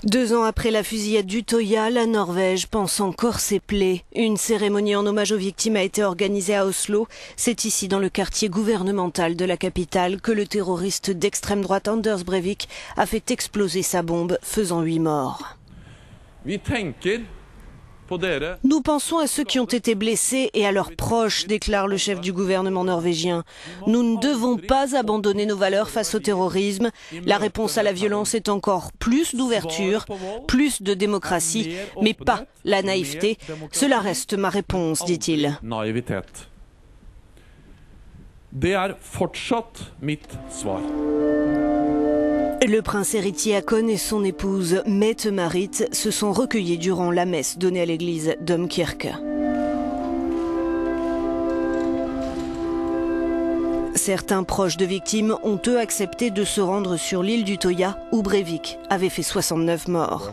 2 ans après la fusillade d'Utøya, la Norvège pense encore ses plaies. Une cérémonie en hommage aux victimes a été organisée à Oslo. C'est ici, dans le quartier gouvernemental de la capitale, que le terroriste d'extrême droite Anders Breivik a fait exploser sa bombe, faisant 8 morts. Nous pensons à ceux qui ont été blessés et à leurs proches, déclare le chef du gouvernement norvégien. Nous ne devons pas abandonner nos valeurs face au terrorisme. La réponse à la violence est encore plus d'ouverture, plus de démocratie, mais pas la naïveté. Cela reste ma réponse, dit-il. Le prince héritier Haakon et son épouse Mette-Marit se sont recueillis durant la messe donnée à l'église Domkirke. Certains proches de victimes ont eux accepté de se rendre sur l'île d'Utøya où Breivik avait fait 69 morts.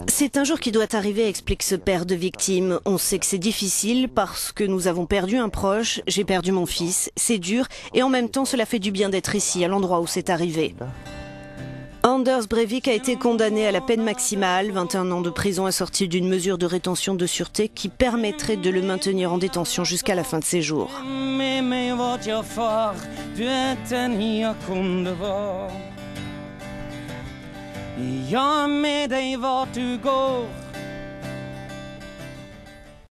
C'est un jour qui doit arriver, explique ce père de victimes. On sait que c'est difficile parce que nous avons perdu un proche, j'ai perdu mon fils, c'est dur et en même temps cela fait du bien d'être ici, à l'endroit où c'est arrivé. Anders Breivik a été condamné à la peine maximale, 21 ans de prison assortie d'une mesure de rétention de sûreté qui permettrait de le maintenir en détention jusqu'à la fin de ses jours. Ja, med dig vart du går.